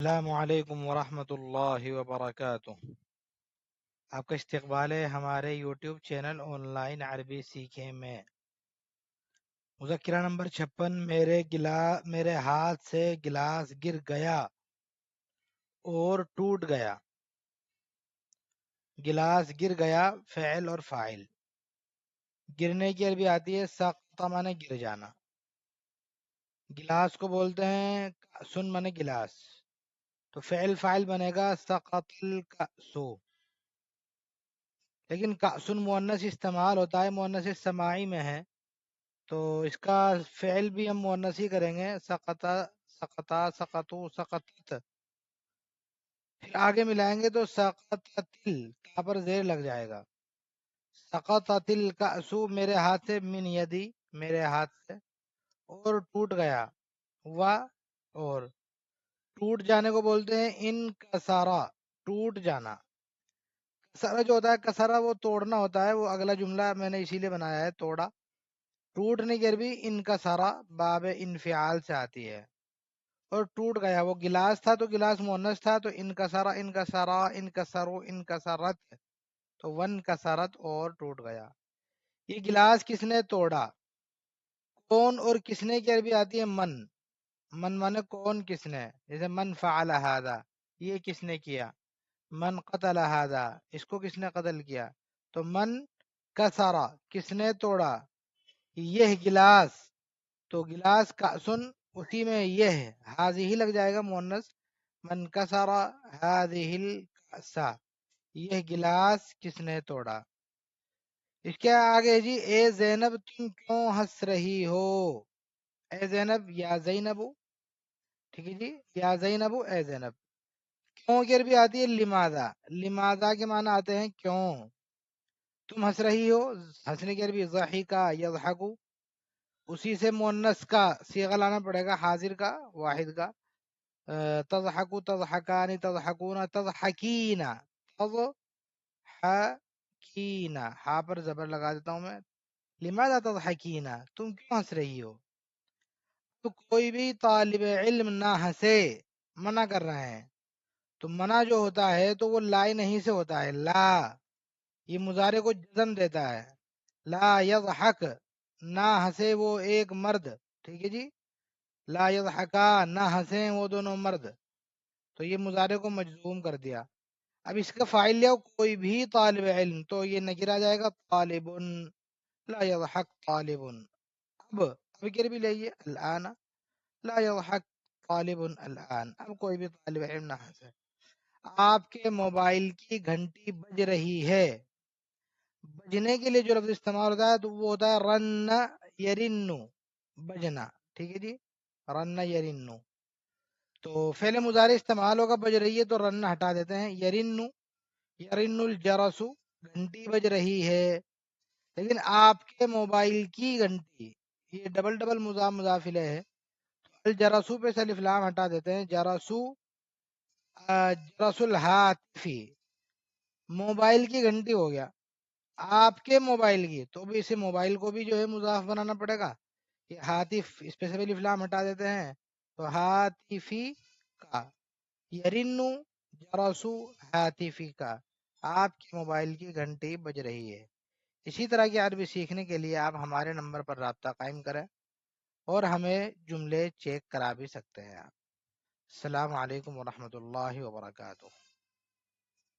السلام علیکم ورحمۃ اللہ وبرکاتہ۔ آپ کا استقبال ہے ہمارے یوٹیوب چینل آن لائن عربی سیکھیں میں۔ مذکرہ نمبر 56، میرے ہاتھ سے گلاس گر گیا اور ٹوٹ گیا۔ گلاس گر گیا فعل اور فاعل۔ گرنے کی عربی آتی ہے سقط مانے گر جانا۔ گلاس کو بولتے ہیں کأسن مانے گلاس، تو فعل فاعل بنے گا سقط الکأس۔ لیکن کأسن مؤنث استعمال ہوتا ہے، مؤنث سماعی میں ہے، تو اس کا فعل بھی ہم مؤنث ہی کریں گے، سقطا سقطا سقطو سقطت۔ پھر آگے ملائیں گے تو سقطتل، تا پر زیر لگ جائے گا۔ سقطتل کأسو میرے ہاتھ سے، من یدی میرے ہاتھ سے، اور ٹوٹ گیا، اور ٹوٹ جانے کو بولتے ہیں انکسارا، ٹوٹ جانا۔ کسرا جو ہوتا ہے، کسرا وہ توڑنا ہوتا ہے، وہ اگلا جملہ میں نے اسی لیے بنایا ہے توڑا۔ ٹوٹنے کی عربی انکسارا باب انفعال سے آتی ہے، اور ٹوٹ گیا، وہ گلاس تھا تو گلاس مؤنث تھا، تو انکسارا انکسارا انکسرو انکسرت، تو ون کسرت اور ٹوٹ گیا۔ یہ گلاس کس نے توڑا؟ کون اور کس نے کی عربی آتی ہے من۔ من مانے کون کس نے، جیسے من فعل هذا، یہ کس نے کیا۔ من قتل هذا، اس کو کس نے قتل کیا۔ تو من کسرا، کس نے توڑا یہ گلاس، تو گلاس کا سن اسی میں یہ ہے، حاضی ہی لگ جائے گا مؤنث، من کسرا هذه الكأس، یہ گلاس کس نے توڑا۔ اس کے آگے جی، اے زینب تم کیوں ہنس رہی ہو۔ اے زینب یا زینب، ٹھیک ہے جی، یا زینب اے زینب۔ کیوں کی عربی آتی ہے لماذا، لماذا کے معنی آتے ہیں کیوں۔ تم ہنس رہی ہو، ہنسنے کی عربی ضحکا یضحکو، اسی سے مؤنث کا صیغہ لانا پڑے گا، حاضر کا واحد کا۔ تضحکو تضحکانی تضحکون تضحکین، تضحکین، ہا پر زبر لگا دیتا ہوں میں۔ لماذا تضحکین، تم کیوں ہنس رہی ہو۔ تو کوئی بھی طالب علم نہ ہنسے، منع کر رہے ہیں، تو منع جو ہوتا ہے تو وہ لا نہیں سے ہوتا ہے، لا، یہ مضارع کو جزم دیتا ہے۔ لا یضحک، نہ ہنسے وہ ایک مرد، ٹھیک ہے جی، لا یضحکا، نہ ہنسیں وہ دونوں مرد، تو یہ مضارع کو مجزوم کر دیا۔ اب اس کا فاعل لیا کوئی بھی طالب علم، تو یہ نکر آ جائے گا طالب، لا یضحک طالب۔ اب کر بھی لئیے الان، لا یضحک طالب الان، اب کوئی بھی طالب علم نہ ہنسے۔ آپ کے موبائل کی گھنٹی بج رہی ہے، بجنے کے لیے جو لفظ استعمال ہوتا ہے تو وہ ہوتا ہے رن یرنو، بجنا، ٹھیک ہے جی، رن یرنو۔ تو فعل مضارع استعمال ہوگا بج رہی ہے تو رن ہٹا دیتے ہیں، یرنو، یرن الجرسو، گھنٹی بج رہی ہے۔ لیکن آپ کے موبائل کی گھنٹی، یہ ڈبل ڈبل مضاف مضاف الیہ ہے، الجرسو پہ سے الف لام ہٹا دیتے ہیں، جرسو، جرس الہاتفی، موبائل کی گھنٹی ہو گیا، آپ کے موبائل کی، تو بھی اسے موبائل کو بھی جو ہے مضاف بنانا پڑے گا۔ یہ ہاتف، اس پہ سے الف لام ہٹا دیتے ہیں، تو ہاتفی کا، یرنو جرسو ہاتفی کا، آپ کے موبائل کی گھنٹی بج رہی ہے۔ اسی طرح کی عربی سیکھنے کے لیے آپ ہمارے نمبر پر رابطہ قائم کریں، اور ہمیں جملے چیک کرا بھی سکتے ہیں آپ۔ السلام علیکم ورحمۃ اللہ وبرکاتہ۔